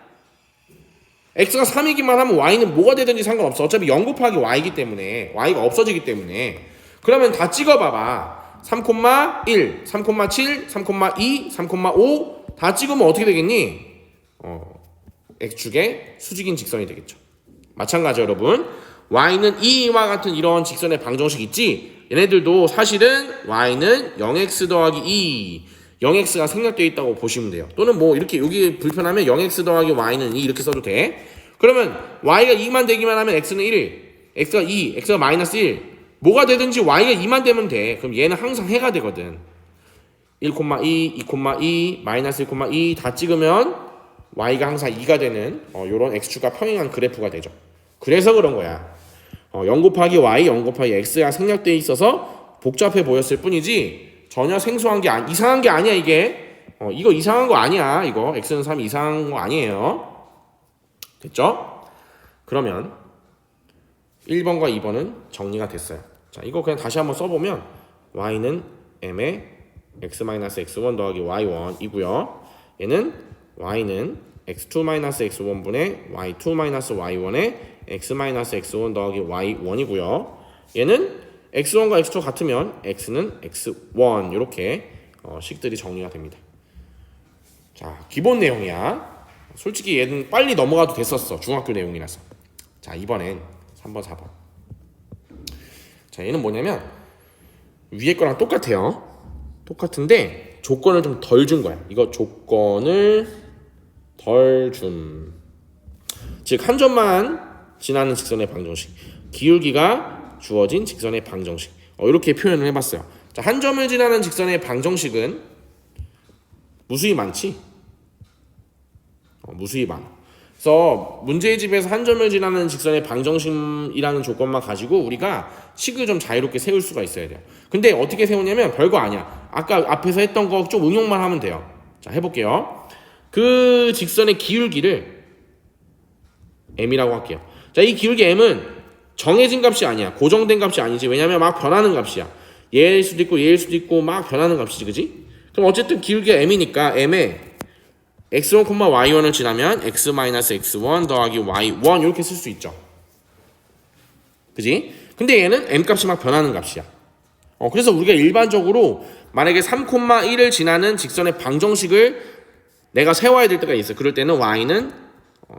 x가 3이기만 하면 y는 뭐가 되든지 상관없어. 어차피 0 곱하기 y이기 때문에 y가 없어지기 때문에 그러면 다 찍어봐봐. 3,1, 3,7, 3,2, 3,5 다 찍으면 어떻게 되겠니? x축의 수직인 직선이 되겠죠. 마찬가지 여러분. y는 2와 같은 이런 직선의 방정식 있지? 얘네들도 사실은 y는 0x 더하기 2, 0x가 생략되어 있다고 보시면 돼요. 또는 뭐 이렇게 여기 불편하면 0x 더하기 y는 2 이렇게 써도 돼. 그러면 y가 2만 되기만 하면 x는 1, x가 2, x가 마이너스 1. 뭐가 되든지 y가 2만 되면 돼. 그럼 얘는 항상 해가 되거든. 1,2, 2,2, 마이너스 1,2 다 찍으면 y가 항상 2가 되는 요런 x축과 평행한 그래프가 되죠. 그래서 그런 거야. 0 곱하기 y, 0 곱하기 x가 생략되어 있어서 복잡해 보였을 뿐이지 전혀 생소한 게 이상한 게 아니야 이게. 이거 이상한 거 아니야. 이거 x는 3 이상한 거 아니에요. 됐죠? 그러면 1번과 2번은 정리가 됐어요. 자, 이거 그냥 다시 한번 써보면 y는 m의 x-x1 더하기 y1이고요. 얘는 y는 x2-x1분의 y2-y1의 x-x1 더하기 y1이고요. 얘는 x1과 x2 같으면 x는 x1 이렇게 식들이 정리가 됩니다. 자, 기본 내용이야. 솔직히 얘는 빨리 넘어가도 됐었어. 중학교 내용이라서. 자, 이번엔 3번, 4번. 자, 얘는 뭐냐면 위에 거랑 똑같아요. 똑같은데 조건을 좀 덜 준 거야. 이거 조건을 덜 줌. 즉, 한 점만 지나는 직선의 방정식. 기울기가 주어진 직선의 방정식. 이렇게 표현을 해봤어요. 자, 한 점을 지나는 직선의 방정식은 무수히 많지? 무수히 많아. 그래서 문제의 집에서 한 점을 지나는 직선의 방정식이라는 조건만 가지고 우리가 식을 좀 자유롭게 세울 수가 있어야 돼요. 근데 어떻게 세우냐면 별거 아니야. 아까 앞에서 했던 거 좀 응용만 하면 돼요. 자, 해볼게요. 그 직선의 기울기를 m이라고 할게요. 자, 이 기울기 m은 정해진 값이 아니야. 고정된 값이 아니지. 왜냐면 막 변하는 값이야. 얘일 수도 있고 얘일 수도 있고 막 변하는 값이지, 그지? 그럼 어쨌든 기울기가 m이니까 m에 x1, y1을 지나면 x-x1 더하기 y1 이렇게 쓸 수 있죠. 그지? 근데 얘는 m 값이 막 변하는 값이야. 그래서 우리가 일반적으로 만약에 3,1을 지나는 직선의 방정식을 내가 세워야 될 때가 있어. 그럴 때는 y는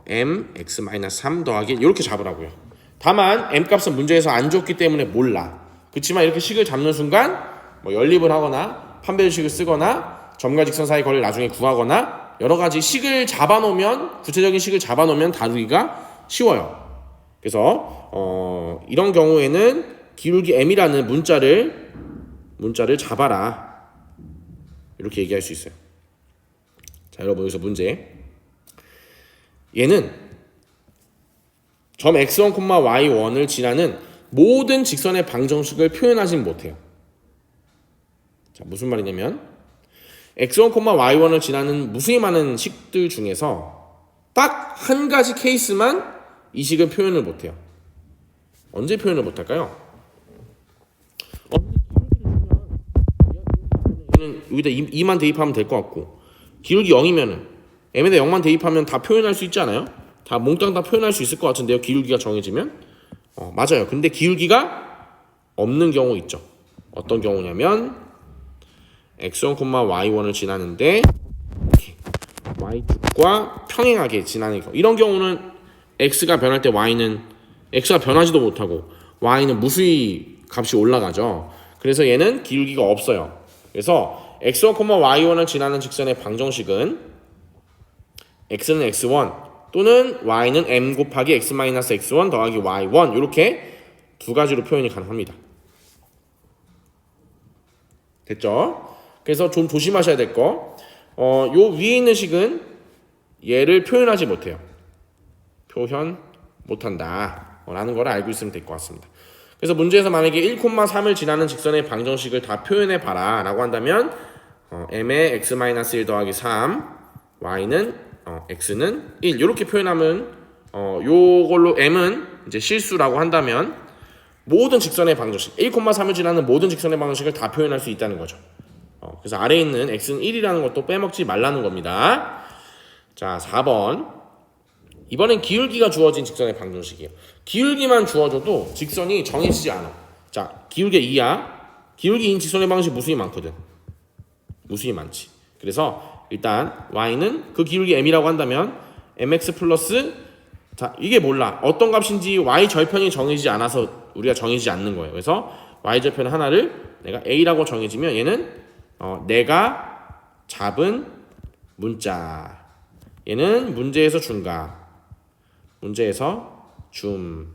m x-3 더하기 이렇게 잡으라고요. 다만 m 값은 문제에서 안 줬기 때문에 몰라. 그렇지만 이렇게 식을 잡는 순간 뭐 연립을 하거나 판별식을 쓰거나 점과 직선 사이 거리를 나중에 구하거나 여러 가지 식을 잡아놓으면 구체적인 식을 잡아놓으면 다루기가 쉬워요. 그래서 이런 경우에는 기울기 m이라는 문자를 잡아라 이렇게 얘기할 수 있어요. 자, 여러분 여기서 문제. 얘는 점 x1, y1을 지나는 모든 직선의 방정식을 표현하진 못해요. 자, 무슨 말이냐면 x1, y1을 지나는 무수히 많은 식들 중에서 딱 한 가지 케이스만 이 식은 표현을 못해요. 언제 표현을 못할까요? 여기다 2만 대입하면 될 것 같고 기울기 0이면은 m에다 0만 대입하면 다 표현할 수 있지 않아요? 다 몽땅 다 표현할 수 있을 것 같은데요. 기울기가 정해지면 맞아요. 근데 기울기가 없는 경우 있죠. 어떤 경우냐면 x1, y1을 지나는데 y축과 평행하게 지나는 경우. 이런 경우는 x가 변할 때 x가 변하지도 못하고 y는 무수히 값이 올라가죠. 그래서 얘는 기울기가 없어요. 그래서 x1, y1을 지나는 직선의 방정식은 x는 x1 또는 y는 m 곱하기 x-x1 더하기 y1 이렇게 두 가지로 표현이 가능합니다. 됐죠? 그래서 좀 조심하셔야 될 거. 요 위에 있는 식은 얘를 표현하지 못해요. 표현 못한다 라는 걸 알고 있으면 될 것 같습니다. 그래서 문제에서 만약에 1,3을 지나는 직선의 방정식을 다 표현해 봐라 라고 한다면 m의 x-1 더하기 3 y는 x는 1 이렇게 표현하면 요걸로 m은 이제 실수라고 한다면 모든 직선의 방정식 1,3을 지나는 모든 직선의 방정식을 다 표현할 수 있다는 거죠. 그래서 아래에 있는 x는 1이라는 것도 빼먹지 말라는 겁니다. 자, 4번. 이번엔 기울기가 주어진 직선의 방정식이에요. 기울기만 주어져도 직선이 정해지지 않아. 자, 기울기 2야. 기울기 2인 직선의 방정식 무수히 많거든. 무수히 많지. 그래서 일단 y는 그 기울기 m이라고 한다면 mx 플러스 자, 이게 몰라. 어떤 값인지 y 절편이 정해지지 않아서 우리가 정해지지 않는 거예요. 그래서 y 절편 하나를 내가 a라고 정해지면 얘는 내가 잡은 문자. 얘는 문제에서 중가. 문제에서 줌.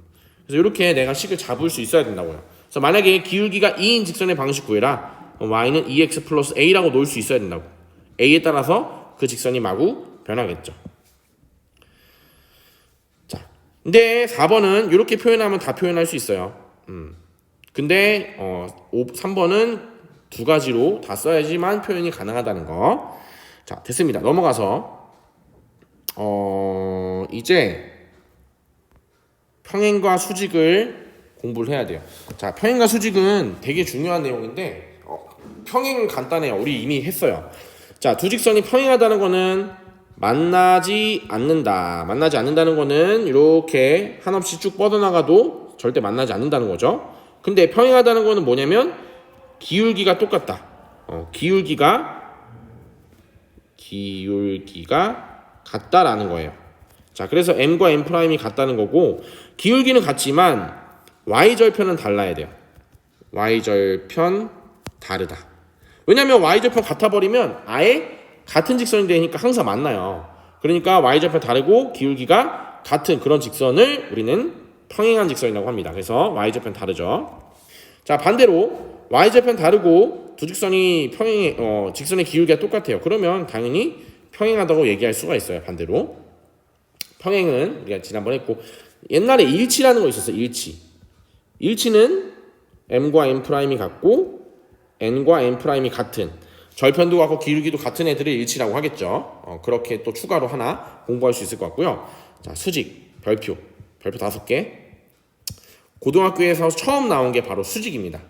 그래서 이렇게 내가 식을 잡을 수 있어야 된다고요. 그래서 만약에 기울기가 2인 직선의 방식 구해라. y는 2x 플러스 a라고 놓을 수 있어야 된다고. a에 따라서 그 직선이 마구 변하겠죠. 자, 근데 4번은 이렇게 표현하면 다 표현할 수 있어요. 근데 3번은 두 가지로 다 써야지만 표현이 가능하다는 거. 자, 됐습니다. 넘어가서 이제 평행과 수직을 공부를 해야 돼요. 자, 평행과 수직은 되게 중요한 내용인데 평행은 간단해요. 우리 이미 했어요. 자, 두 직선이 평행하다는 거는 만나지 않는다. 만나지 않는다는 거는 이렇게 한없이 쭉 뻗어나가도 절대 만나지 않는다는 거죠. 근데 평행하다는 거는 뭐냐면 기울기가 똑같다. 기울기가 같다라는 거예요. 자, 그래서 m과 m'이 같다는 거고 기울기는 같지만 y절편은 달라야 돼요. y절편 다르다. 왜냐면 y절편 같아 버리면 아예 같은 직선이 되니까 항상 만나요. 그러니까 y절편 다르고 기울기가 같은 그런 직선을 우리는 평행한 직선이라고 합니다. 그래서 y절편 다르죠. 자, 반대로 y절편 다르고 두 직선이 직선의 기울기가 똑같아요. 그러면 당연히 평행하다고 얘기할 수가 있어요. 반대로 평행은 우리가 지난번에 했고 옛날에 일치라는 거 있었어요. 일치는 m과 m'이 같고 n과 m'이 같은 절편도 같고 기울기도 같은 애들을 일치라고 하겠죠. 그렇게 또 추가로 하나 공부할 수 있을 것 같고요. 자, 수직 별표 5개. 고등학교에서 처음 나온 게 바로 수직입니다.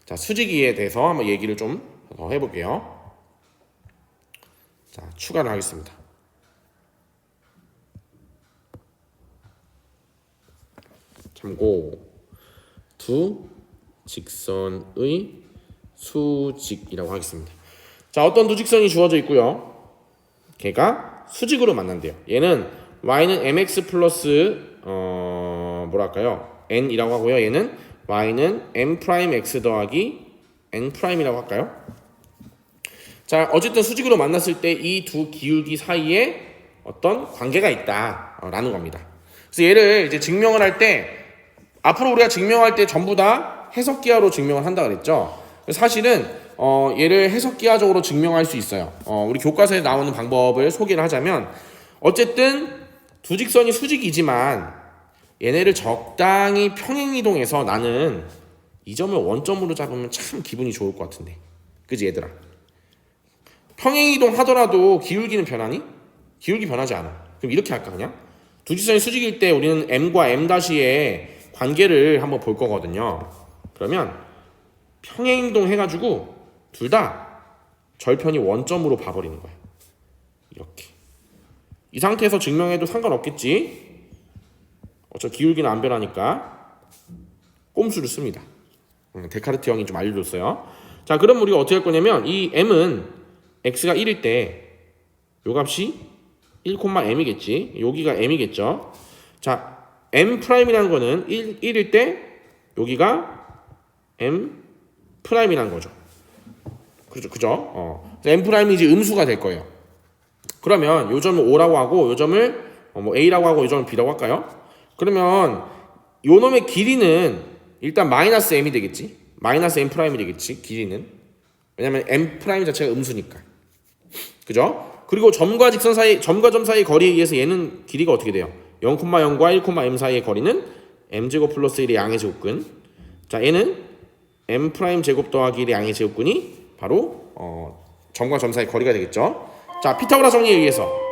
자, 수직에 대해서 한번 얘기를 좀 더 해볼게요. 자, 추가를 하겠습니다. 참고 두 직선의 수직이라고 하겠습니다. 자, 어떤 두 직선이 주어져 있고요. 걔가 수직으로 만난대요. 얘는 y는 mx 플러스 n이라고 하고요. 얘는 y는 m'x 더하기 n'이라고 할까요? 자, 어쨌든 수직으로 만났을 때 이 두 기울기 사이에 어떤 관계가 있다라는 겁니다. 그래서 얘를 이제 증명을 할 때 앞으로 우리가 증명할 때 전부 다 해석기하로 증명을 한다 그랬죠. 사실은 얘를 해석기하적으로 증명할 수 있어요. 우리 교과서에 나오는 방법을 소개를 하자면 어쨌든 두 직선이 수직이지만 얘네를 적당히 평행이동해서 나는 이 점을 원점으로 잡으면 참 기분이 좋을 것 같은데, 그지 얘들아? 평행이동 하더라도 기울기는 변하니? 기울기 변하지 않아. 그럼 이렇게 할까 그냥? 두 직선이 수직일 때 우리는 m과 m'의 관계를 한번 볼 거거든요. 그러면 평행이동 해가지고 둘 다 절편이 원점으로 봐버리는 거야. 이렇게. 이 상태에서 증명해도 상관없겠지. 어차피 기울기는 안 변하니까 꼼수를 씁니다. 데카르트 형이 좀 알려줬어요. 자, 그럼 우리가 어떻게 할 거냐면 이 m은 x가 1일 때 요 값이 1,m이겠지. 여기가 m이겠죠. 자, m'이라는 거는 1일 때 여기가 m'이라는 거죠. 그죠? m'이 이제 음수가 될 거예요. 그러면 요 점을 O라고 하고 요 점을 뭐 A라고 하고 요 점을 B라고 할까요? 그러면 요 놈의 길이는 일단 마이너스 m이 되겠지. 마이너스 m'이 되겠지. 길이는. 왜냐면 m' 자체가 음수니까. 그죠? 그리고 점과 직선 사이, 점과 점 사이 거리에 의해서 얘는 길이가 어떻게 돼요? 0,0과 1,m 사이의 거리는 m제곱 플러스 1의 양의 제곱근. 자, 얘는 m' 제곱 더하기 1의 양의 제곱근이 바로 점과 점 사이 거리가 되겠죠. 자, 피타고라 정리에 의해서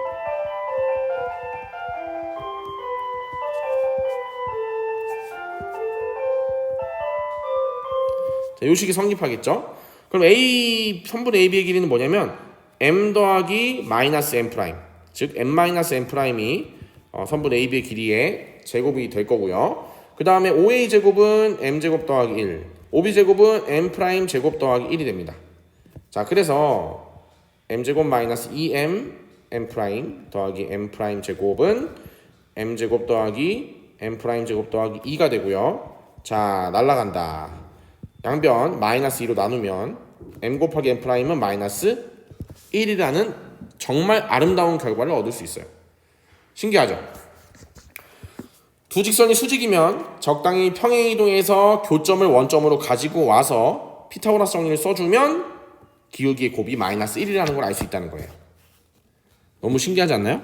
자, 요 식이 성립하겠죠. 그럼 선분 AB의 길이는 뭐냐면 m 더하기 마이너스 m', 즉 m-m'이 선분 AB의 길이의 제곱이 될 거고요. 그 다음에 OA 제곱은 m제곱 더하기 1, OB 제곱은 m' 제곱 더하기 1이 됩니다. 자, 그래서 m제곱 마이너스 2m m' 더하기 m' 제곱은 m제곱 더하기 m' 제곱 더하기 2가 되고요. 자, 날라간다. 양변 마이너스 2로 나누면 m 곱하기 m'은 마이너스 1이라는 정말 아름다운 결과를 얻을 수 있어요. 신기하죠? 두 직선이 수직이면 적당히 평행이동해서 교점을 원점으로 가지고 와서 피타고라스 정리를 써주면 기울기의 곱이 마이너스 1이라는 걸 알 수 있다는 거예요. 너무 신기하지 않나요?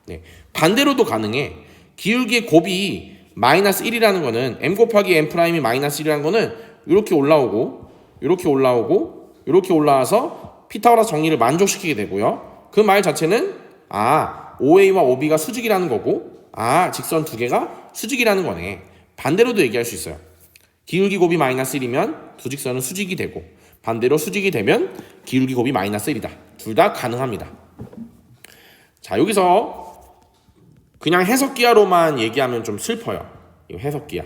네. 반대로도 가능해. 기울기의 곱이 마이너스 1이라는 거는 m 곱하기 m 프라임이 마이너스 1이라는 거는 이렇게 올라오고 이렇게 올라오고 이렇게 올라와서 피타고라스 정리를 만족시키게 되고요. 그 말 자체는 OA와 OB가 수직이라는 거고 직선 두 개가 수직이라는 거네. 반대로도 얘기할 수 있어요. 기울기 곱이 마이너스 1이면 두 직선은 수직이 되고 반대로 수직이 되면 기울기 곱이 마이너스 1이다. 둘 다 가능합니다. 자, 여기서 그냥 해석기하로만 얘기하면 좀 슬퍼요. 이거 해석기하.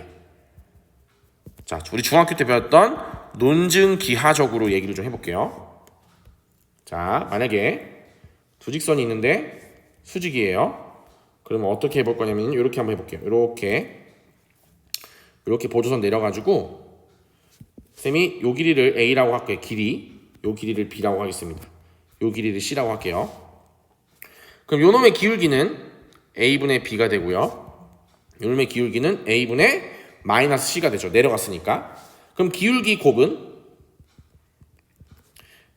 자, 우리 중학교 때 배웠던 논증기하적으로 얘기를 좀 해볼게요. 자, 만약에 두 직선이 있는데 수직이에요. 그러면 어떻게 해볼 거냐면 이렇게 한번 해볼게요. 이렇게 보조선 내려가지고 쌤이 요 길이를 A라고 할게요. 요 길이를 B라고 하겠습니다. 요 길이를 C라고 할게요. 그럼 요 놈의 기울기는 A분의 B가 되고요. 요 놈의 기울기는 A분의 마이너스 C가 되죠. 내려갔으니까. 그럼 기울기 곱은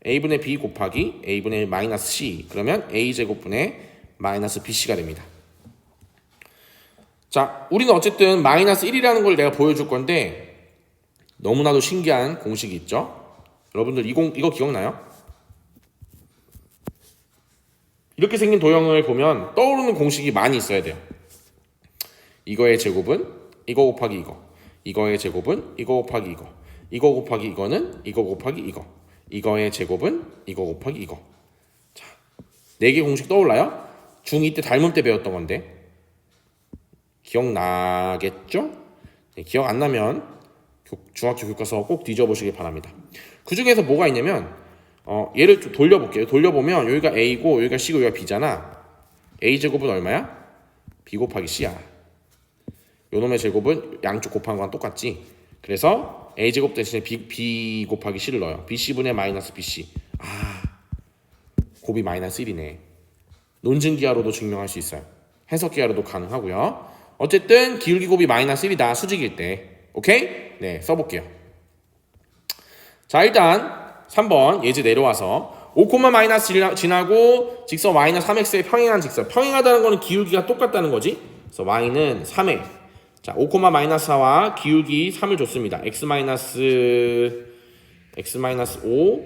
A분의 B 곱하기 A분의 마이너스 C. 그러면 A제곱분의 마이너스 BC가 됩니다. 자, 우리는 어쨌든 마이너스 1이라는 걸 내가 보여줄 건데 너무나도 신기한 공식이 있죠. 여러분들 이거 기억나요? 이렇게 생긴 도형을 보면 떠오르는 공식이 많이 있어야 돼요. 이거의 제곱은 이거 곱하기 이거, 이거의 제곱은 이거 곱하기 이거 곱하기 이거는 이거 곱하기 이거의 제곱은 이거 곱하기 이거. 자, 4개 공식 떠올라요? 중2 때 닮은 때 배웠던 건데 기억나겠죠? 네, 기억 안 나면 중학교 교과서 꼭 뒤져보시길 바랍니다. 그 중에서 뭐가 있냐면 얘를 좀 돌려볼게요. 돌려보면 여기가 A고 여기가 C고 여기가 B잖아. A제곱은 얼마야? B 곱하기 C야. 요놈의 제곱은 양쪽 곱한 거랑 똑같지. 그래서 A제곱 대신에 B 곱하기 C를 넣어요. BC분의 마이너스 BC. 곱이 마이너스 1이네. 논증기하로도 증명할 수 있어요. 해석기하로도 가능하고요. 어쨌든 기울기 곱이 마이너스 1이다. 수직일 때. 오케이? 네, 써볼게요. 자, 일단 3번 예제 내려와서 5, 마이너스 지나고 직선 y는 3x에 평행한 직선. 평행하다는 거는 기울기가 똑같다는 거지. 그래서 y는 3에 자, 5, 마이너스 4와 기울기 3을 줬습니다. x 마이너스 5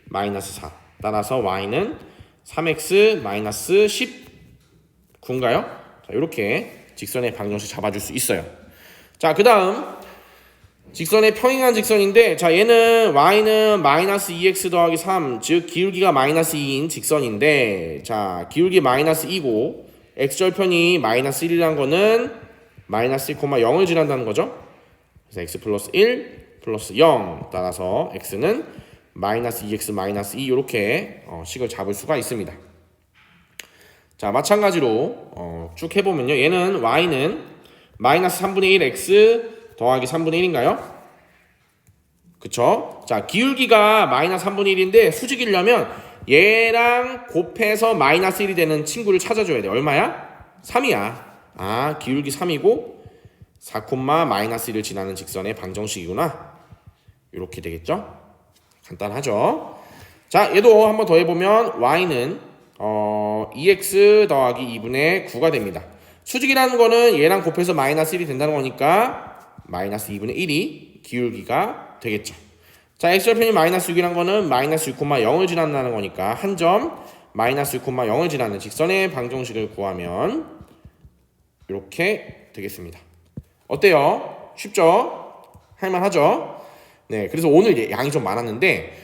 마이너스 4. 따라서 y는 3x 마이너스 19인가요? 자, 이렇게 직선의 방정식 잡아줄 수 있어요. 자, 그 다음 직선의 평행한 직선인데 자, 얘는 y는 마이너스 2x 더하기 3, 즉 기울기가 마이너스 2인 직선인데 자, 기울기 마이너스 2고 x절편이 마이너스 1이라는 거는 마이너스 1,0을 지난다는 거죠. 그래서 x 플러스 1 플러스 0 따라서 x는 마이너스 2x 마이너스 2 이렇게 식을 잡을 수가 있습니다. 자, 마찬가지로 쭉 해보면요. 얘는 y는 마이너스 3분의 1 x 더하기 3분의 1인가요? 그쵸? 자, 기울기가 마이너스 3분의 1인데 수직이려면 얘랑 곱해서 마이너스 1이 되는 친구를 찾아줘야 돼. 얼마야? 3이야. 기울기 3이고 4, 마이너스 1을 지나는 직선의 방정식이구나. 이렇게 되겠죠? 간단하죠? 자, 얘도 한번 더 해보면 y는 2x 더하기 2분의 9가 됩니다. 수직이라는 거는 얘랑 곱해서 마이너스 1이 된다는 거니까 마이너스 2분의 1이 기울기가 되겠죠. 자, x절편이 마이너스 6이란 거는 마이너스 6,0을 지난다는 거니까 한 점 마이너스 6,0을 지나는 직선의 방정식을 구하면 이렇게 되겠습니다. 어때요? 쉽죠? 할만하죠? 네, 그래서 오늘 양이 좀 많았는데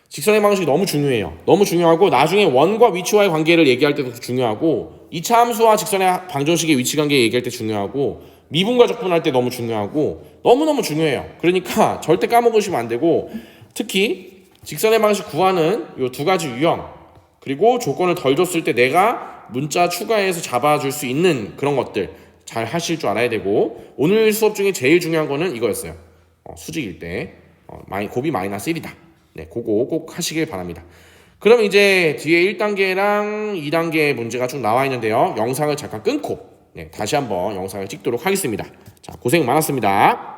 직선의 방정식이 너무 중요해요. 너무 중요하고 나중에 원과 위치와의 관계를 얘기할 때도 중요하고 2차 함수와 직선의 방정식의 위치 관계 얘기할 때 중요하고 미분과 적분할 때 너무 중요하고 너무너무 중요해요. 그러니까 절대 까먹으시면 안 되고 특히 직선의 방식 구하는 이 두 가지 유형 그리고 조건을 덜 줬을 때 내가 문자 추가해서 잡아줄 수 있는 그런 것들 잘 하실 줄 알아야 되고 오늘 수업 중에 제일 중요한 거는 이거였어요. 수직일 때 곱이 마이너스 1이다. 네, 그거 꼭 하시길 바랍니다. 그럼 이제 뒤에 1단계랑 2단계 문제가 쭉 나와 있는데요. 영상을 잠깐 끊고 다시 한번 영상을 찍도록 하겠습니다. 자, 고생 많았습니다.